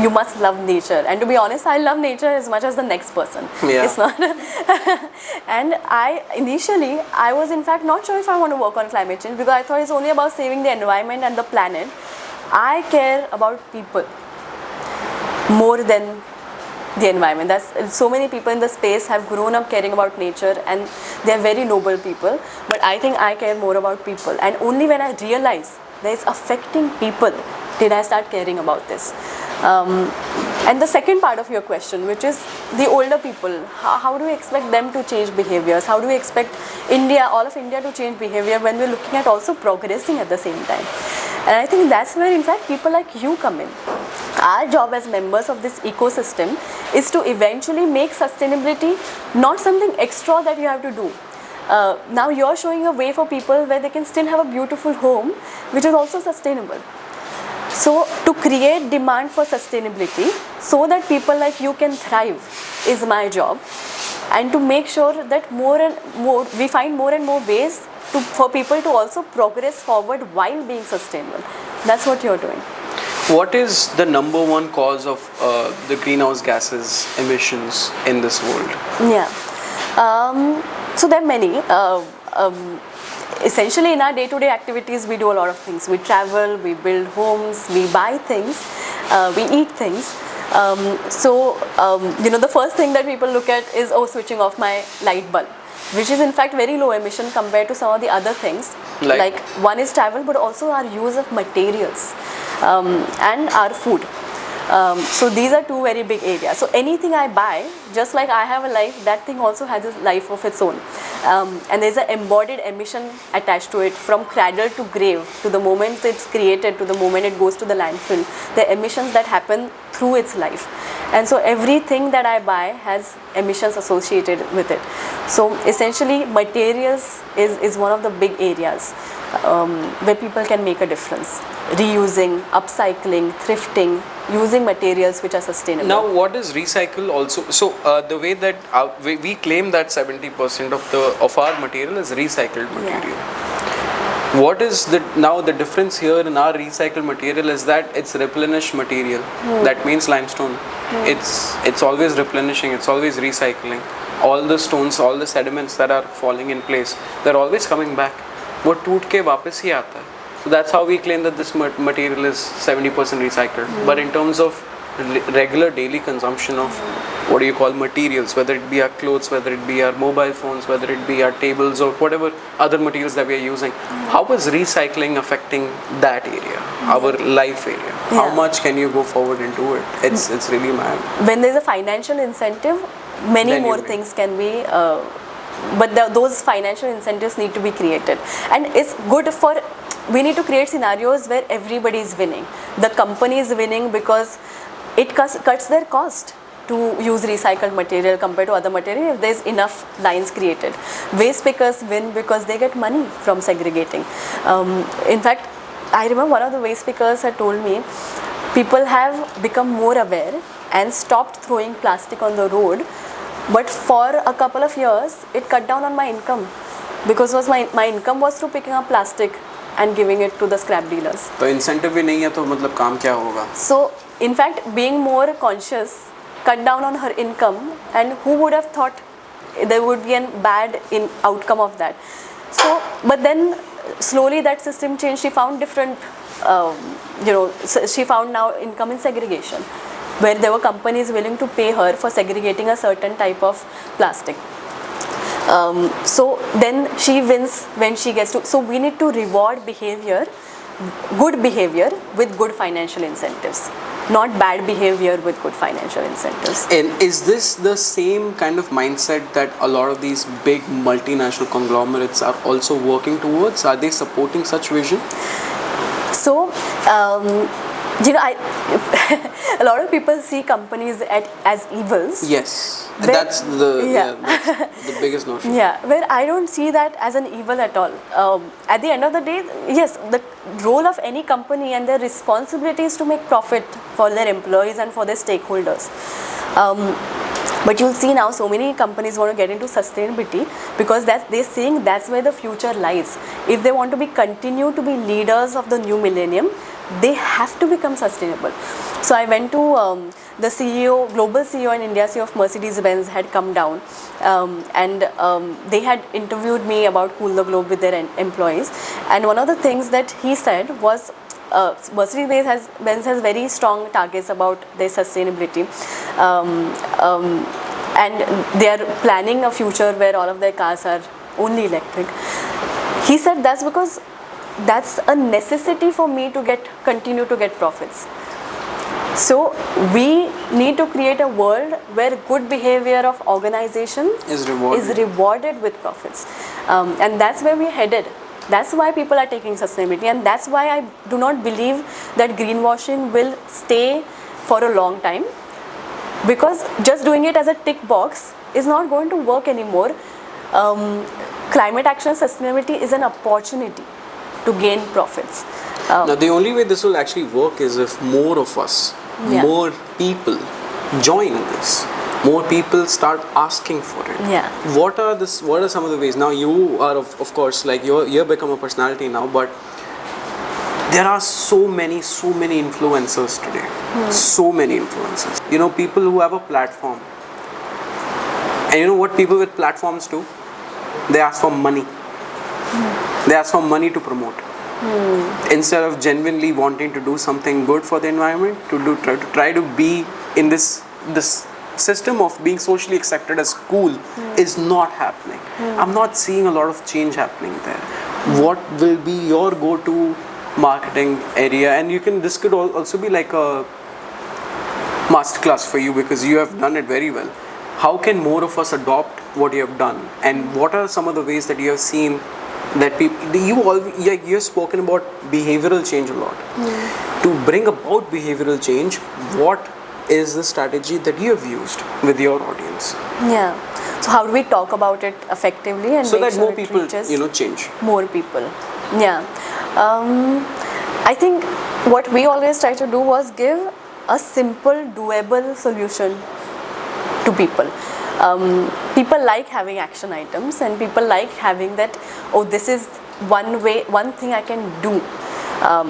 B: you must love nature. And to be honest, I love nature as much as the next person. It's not. And initially, I was in fact not sure if I want to work on climate change because I thought it's only about saving the environment and the planet. I care about people more than the environment. So many people in the space have grown up caring about nature and they are very noble people. But I think I care more about people. And only when I realize that it's affecting people did I start caring about this. And the second part of your question, which is the older people, how do we expect them to change behaviors? How do we expect all of India to change behavior when we're looking at also progressing at the same time? And I think that's where in fact people like you come in. Our job as members of this ecosystem is to eventually make sustainability not something extra that you have to do. Now you're showing a way for people where they can still have a beautiful home which is also sustainable. So to create demand for sustainability so that people like you can thrive is my job, and to make sure that we find more and more ways for people to also progress forward while being sustainable. That's what you're doing.
A: What is the number one cause of the greenhouse gases emissions in this world?
B: So there are many. Essentially in our day-to-day activities we do a lot of things. We travel, we build homes, we buy things, we eat things. The first thing that people look at is, oh, switching off my light bulb, which is in fact very low emission compared to some of the other things. Like one is travel, but also our use of materials and our food. So these are two very big areas. So anything I buy, just like I have a life, that thing also has a life of its own. And there's an embodied emission attached to it, from cradle to grave, to the moment it's created, to the moment it goes to the landfill. The emissions that happen through its life. And so everything that I buy has emissions associated with it. So essentially materials is one of the big areas where people can make a difference. Reusing, upcycling, thrifting, using materials which are sustainable.
A: Now, what is recycle also? So, the way that we claim that 70% of our material is recycled material.
B: Yeah.
A: What is the difference here in our recycled material is that it's replenished material. That means limestone. It's always replenishing. It's always recycling. All the stones, all the sediments that are falling in place, they're always coming back. वो टूट के वापस ही आता है. So that's how we claim that this material is 70% recycled. But in terms of regular daily consumption of what do you call materials, whether it be our clothes, whether it be our mobile phones, whether it be our tables or whatever other materials that we are using, how is recycling affecting that area, our life area? How much can you go forward into it? It's really mad.
B: When there's a financial incentive, many more things can be but those financial incentives need to be created, and it's good for, we need to create scenarios where everybody is winning. The company is winning because it cuts their cost to use recycled material compared to other material if there's enough lines created. Waste pickers win because they get money from segregating. In fact, I remember one of the waste pickers had told me people have become more aware and stopped throwing plastic on the road. But for a couple of years, it cut down on my income because my income was through picking up plastic and giving it to the scrap dealers.
A: तो incentive भी नहीं है तो मतलब काम क्या होगा?
B: So, in fact, being more conscious, cut down on her income, and who would have thought there would be a bad outcome of that? So, but then slowly that system changed. She found different, she found now income in segregation, where there were companies willing to pay her for segregating a certain type of plastic. So then she wins when she gets to, so we need to reward behavior, good behavior with good financial incentives, not bad behavior with good financial incentives.
A: And is this the same kind of mindset that a lot of these big multinational conglomerates are also working towards? Are they supporting such vision?
B: So, a lot of people see companies as evils.
A: Yes, that's that's the biggest notion.
B: Yeah, where I don't see that as an evil at all. At the end of the day, yes, the role of any company and their responsibility is to make profit for their employees and for their stakeholders. But you'll see now so many companies want to get into sustainability because they're saying that's where the future lies. If they want to continue to be leaders of the new millennium, they have to become sustainable. So I went to the CEO, global CEO and India CEO of Mercedes-Benz had come down and they had interviewed me about Cool the Globe with their employees. And one of the things that he said was Mercedes-Benz has very strong targets about their sustainability. And they are planning a future where all of their cars are only electric. He said that's because that's a necessity for me to continue to get profits. So we need to create a world where good behavior of organization is rewarded with profits. And that's where we're headed. That's why people are taking sustainability, and that's why I do not believe that greenwashing will stay for a long time, because just doing it as a tick box is not going to work anymore. Climate action and sustainability is an opportunity to gain profits.
A: Now the only way this will actually work is if more of us, more people join this. More people start asking for it.
B: Yeah.
A: What are some of the ways? Now you are of course like you've become a personality now, but there are so many influencers today. So many influencers. You know, people who have a platform. And you know what people with platforms do? They ask for money. They ask for money to promote. Instead of genuinely wanting to do something good for the environment, try to be in this system of being socially accepted as cool is not happening. I'm not seeing a lot of change happening there. What will be your go-to marketing area? And this could also be like a masterclass for you, because you have done it very well. How can more of us adopt what you have done, and what are some of the ways that you have seen that you've spoken about behavioral change a lot. To bring about behavioral change, what is the strategy that you have used with your audience?
B: Yeah. So how do we talk about it effectively and
A: so
B: make
A: that
B: sure
A: more
B: it
A: people
B: reaches
A: change?
B: more people? Yeah. I think what we always try to do was give a simple, doable solution to people. People like having action items, and people like having that, oh, this is one thing I can do.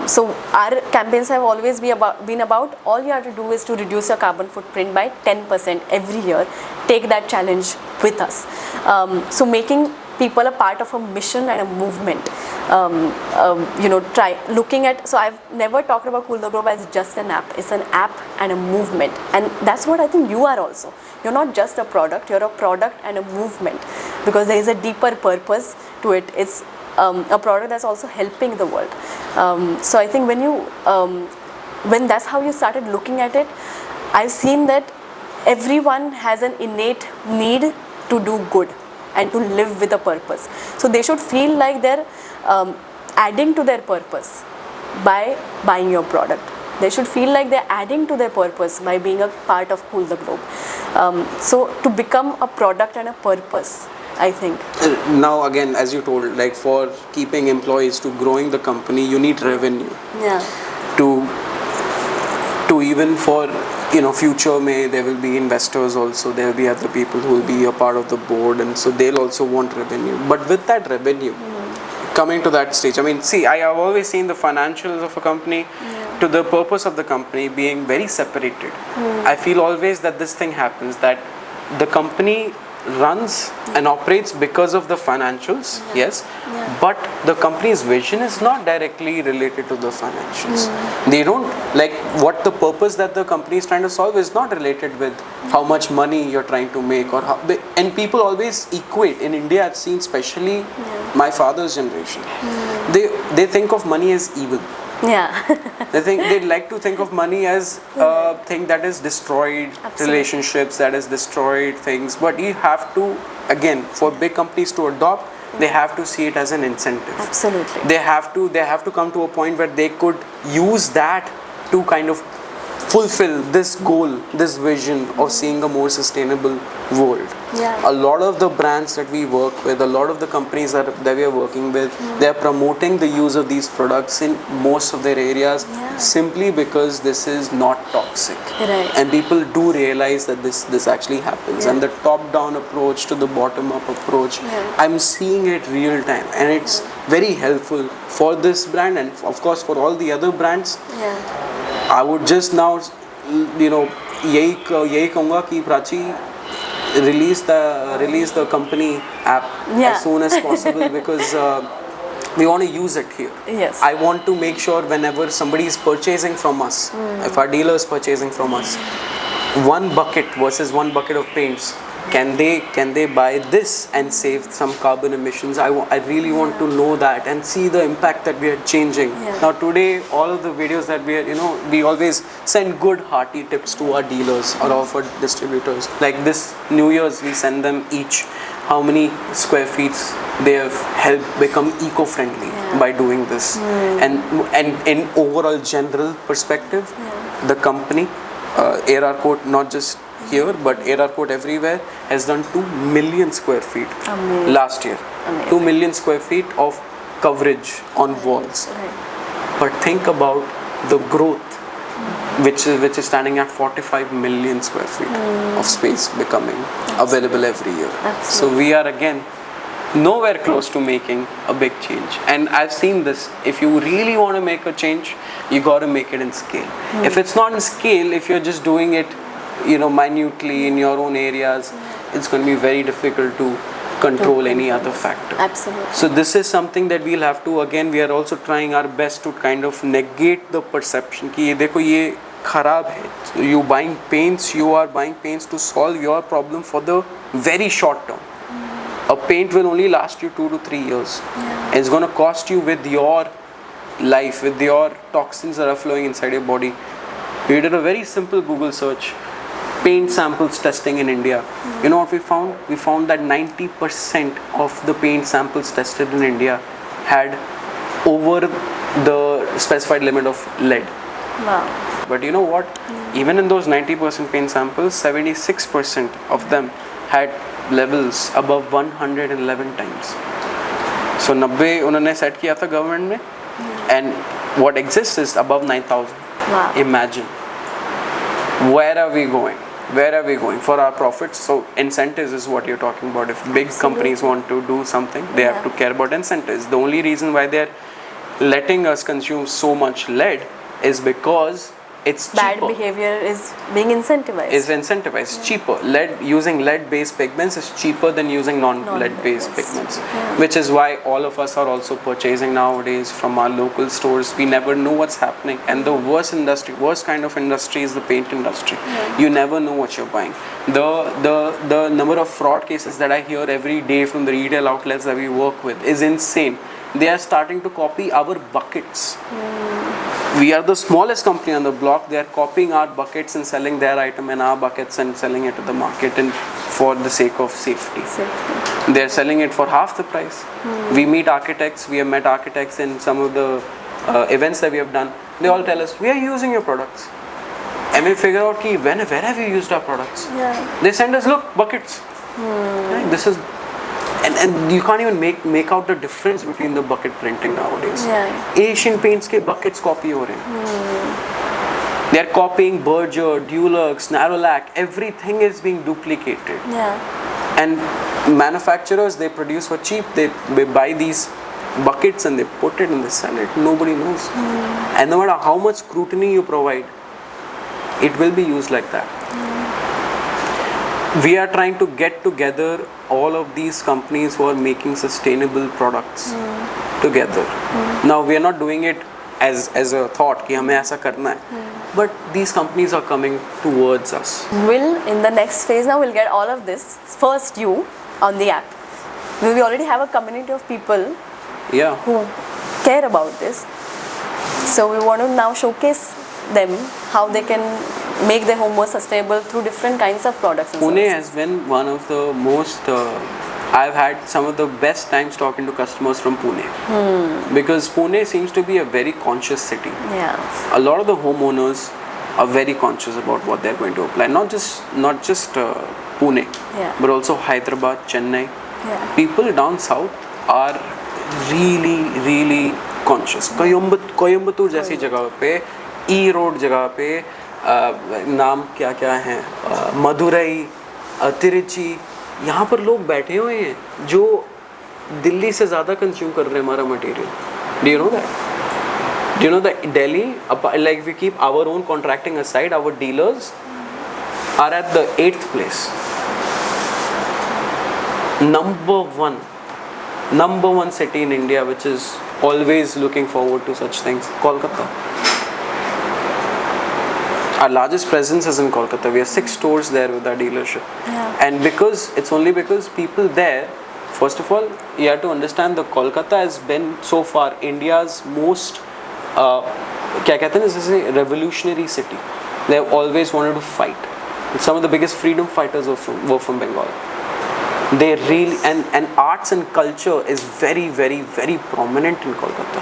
B: So our campaigns have always been about all you have to do is to reduce your carbon footprint by 10% every year. Take that challenge with us. So making people a part of a mission and a movement. Try looking at, so I've never talked about Cool the Globe as just an app. It's an app and a movement, and that's what I think you are also. You're not just a product, you're a product and a movement, because there is a deeper purpose to it. It's a product that's also helping the world. So I think when that's how you started looking at it, I've seen that everyone has an innate need to do good and to live with a purpose. So they should feel like they're adding to their purpose by buying your product. They should feel like they're adding to their purpose by being a part of Cool the Globe. So to become a product and a purpose, I think.
A: Now again, as you told, like for keeping employees to growing the company, you need revenue.
B: Yeah.
A: To even for future there will be investors also, there will be other people who will be a part of the board, and so they'll also want revenue. But with that revenue, coming to that stage, I have always seen the financials of a company to the purpose of the company being very separated. I feel always that this thing happens, that the company runs and operates because of the financials, yes, but the company's vision is not directly related to the financials. They don't, like, what the purpose that the company is trying to solve is not related with how much money you're trying to make, or how, and people always equate. In India, I've seen, especially my father's generation, they think of money as evil. They like to think of money as a thing that is destroyed relationships, that is destroyed things. But you have to, again, for big companies to adopt, they have to see it as an incentive.
B: Absolutely.
A: They have to come to a point where they could use that to kind of fulfill this goal, this vision of seeing a more sustainable world. A lot of the brands that we work with, a lot of the companies that we are working with, they are promoting the use of these products in most of their areas, simply because this is not toxic. And people do realize that this actually happens. And the top-down approach to the bottom-up approach, I'm seeing it real time, and it's very helpful for this brand, and of course for all the other brands. I would just now, यही कहूँगा कि Prachi, release the company app as soon as possible, because we want to use it here. I want to make sure whenever somebody is purchasing from us, if our dealer is purchasing from us, one bucket versus one bucket of paints, can they buy this and save some carbon emissions? I really want to know that and see the impact that we are changing. Now today, all of the videos that we always send good hearty tips to our dealers or our distributors. Like this New Year's, we send them each how many square feet they have helped become eco-friendly by doing this. And in overall general perspective, the company, ARRCOAT, not just here, but ARRCOAT everywhere, has done 2 million square feet last year. 2 million square feet of coverage on walls. But think about the growth, which is standing at 45 million square feet of space becoming available every year. So we are again nowhere close to making a big change. And I've seen this. If you really want to make a change, you got to make it in scale. If it's not in scale, if you're just doing it minutely in your own areas, it's going to be very difficult to control any other factor.
B: Absolutely.
A: So this is something that we'll have to, again, we are also trying our best to kind of negate the perception कि ये देखो ये खराब है. So you are buying paints to solve your problem for the very short term. A paint will only last you 2 to 3 years. It's going to cost you with your life, with your toxins that are flowing inside your body. We did a very simple Google search, paint samples testing in India. You know what we found? We found that 90% of the paint samples tested in India had over the specified limit of lead.
B: Wow.
A: But you know what? Even in those 90% paint samples, 76% of them had levels above 111 times. So 90 उन्होंने set किया था government ने, and what exists is above 9,000.
B: Wow.
A: Imagine. Where are we going? Where are we going for our profits? So incentives is what you're talking about. If big companies want to do something, they have to care about incentives. The only reason why they're letting us consume so much lead is because it's cheaper.
B: Bad behavior is being incentivized.
A: Is incentivized. Cheaper. Using lead-based pigments is cheaper than using non-lead-based pigments. Which is why all of us are also purchasing nowadays from our local stores. We never know what's happening. And the worst kind of industry is the paint industry. You never know what you're buying. The number of fraud cases that I hear every day from the retail outlets that we work with is insane. They are starting to copy our buckets. We are the smallest company on the block. They are copying our buckets and selling their item in our buckets and selling it to the market, and for the sake of safety. They are selling it for half the price. We meet architects. We have met architects in some of the events that we have done. They all tell us, we are using your products. And we figure out where have you used our products? They send us, look, buckets. Right? This is, and you can't even make out the difference between the bucket printing nowadays. Asian paints के buckets copy हो रहे हैं. They are copying Berger, Dulux, Narolac. Everything is being duplicated. And manufacturers, they produce for cheap. They buy these buckets and they put it and they sell it. Nobody knows. And no matter how much scrutiny you provide, it will be used like that. We are trying to get together all of these companies who are making sustainable products together. Now we are not doing it as a thought कि हमें ऐसा करना है. But these companies are coming towards us.
B: In the next phase now, we'll get all of this. First you on the app. We already have a community of people who care about this. So we want to now showcase them how they can make their home more sustainable through different kinds of products.
A: Pune has been one of the most, I've had some of the best times talking to customers from Pune. Because Pune seems to be a very conscious city. A lot of the homeowners are very conscious about what they're going to apply. Not just Pune, but also Hyderabad, Chennai. People down south are really conscious. Coimbatore जैसी जगह पे, E road जगह पे, नाम क्या हैं, मदुरई, तिरुचि, यहाँ पर लोग बैठे हुए हैं जो दिल्ली से ज़्यादा कंज्यूम कर रहे हैं हमारा material. Do you know that? Do you know that Delhi, like we keep our own contracting aside, our dealers are at the 8th place. Number one city in India which is always looking forward to such things, Kolkata. Our largest presence is in Kolkata. We have 6 stores there with our dealership. And it's only because people there, first of all, you have to understand that Kolkata has been so far India's most revolutionary city. They have always wanted to fight. Some of the biggest freedom fighters were from Bengal. They really, and arts and culture is very prominent in Kolkata.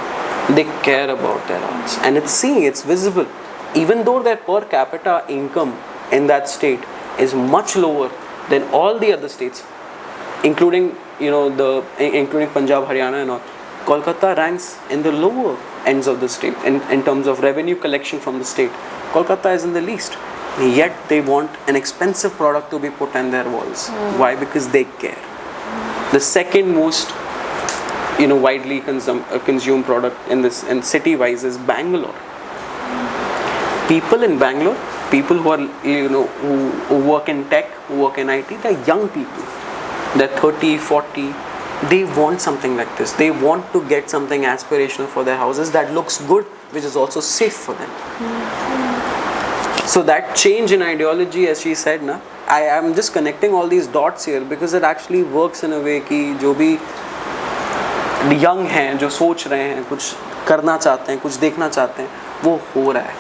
A: They care about their arts, and it's visible. Even though their per capita income in that state is much lower than all the other states, including including Punjab, Haryana and all, Kolkata ranks in the lower ends of the state in terms of revenue collection from the state. Kolkata is in the least. Yet they want an expensive product to be put on their walls. Why? Because they care. The second most widely consumed product in this, and city-wise, is Bangalore. People in Bangalore, people who are who work in tech, who work in IT, they're young people. they're 30, 40, they want something like this. They want to get something aspirational for their houses that looks good, which is also safe for them. So that change in ideology, as she said, na, I am just connecting all these dots here because it actually works in a way कि जो भी young हैं, जो सोच रहे हैं, कुछ करना चाहते हैं, कुछ देखना चाहते हैं, वो हो रहा है.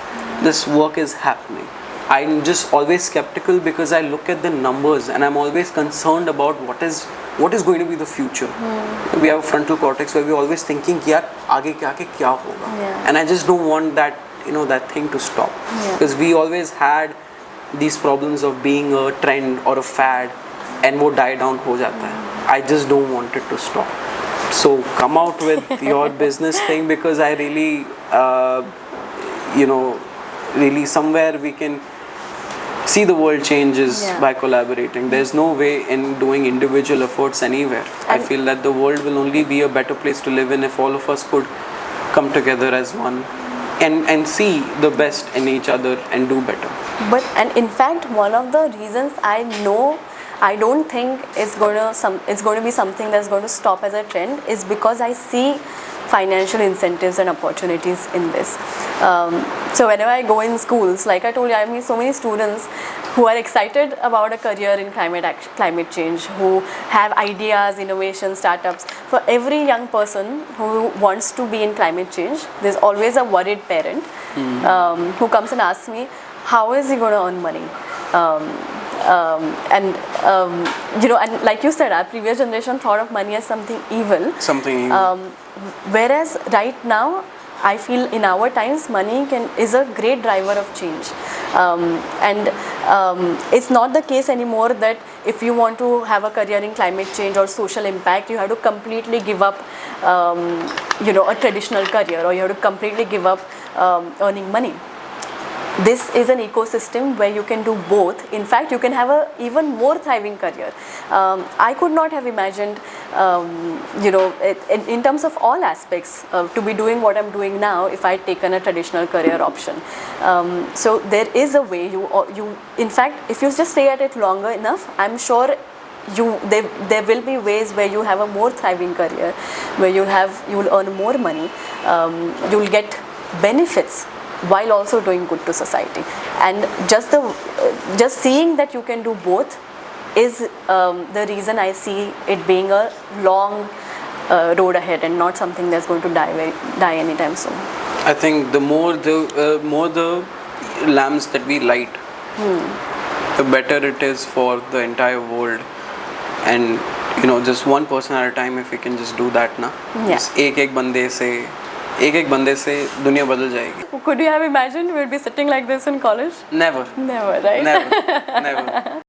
A: This work is happening. I'm just always skeptical because I look at the numbers and I'm always concerned about what is going to be the future. We have a frontal cortex where we're always thinking कि यार आगे क्या होगा. And I just don't want that, that thing to stop. Because we always had these problems of being a trend or a fad and वो die down हो जाता है. I just don't want it to stop. So come out with your business thing because I really, really somewhere we can see the world changes by collaborating. There's no way in doing individual efforts anywhere. I feel that the world will only be a better place to live in if all of us could come together as one and see the best in each other and do better.
B: And in fact, one of the reasons I don't think it's going to be something that's going to stop as a trend is because I see financial incentives and opportunities in this. So whenever I go in schools, like I told you, I meet so many students who are excited about a career in climate change, who have ideas, innovation, startups. For every young person who wants to be in climate change, there's always a worried parent who comes and asks me, how is he going to earn money? And like you said, our previous generation thought of money as something evil. Whereas right now, I feel in our times, money is a great driver of change. It's not the case anymore that if you want to have a career in climate change or social impact, you have to completely give up, a traditional career, or you have to completely give up earning money. This is an ecosystem where you can do both. In fact, you can have a even more thriving career. I could not have imagined, in terms of all aspects, to be doing what I'm doing now if I'd taken a traditional career option. So there is a way in fact, if you just stay at it longer enough, I'm sure there will be ways where you have a more thriving career, where you'll earn more money, you'll get benefits while also doing good to society. And just seeing that you can do both is the reason I see it being a long road ahead and not something that's going to die anytime soon.
A: I think the more the lamps that we light, the better it is for the entire world. And just one person at a time, if we can just do that na, just एक बंदे से दुनिया बदल जाएगी.
B: Could you have imagined we'd be sitting like this in college?
A: Never.
B: Never, right?
A: Never.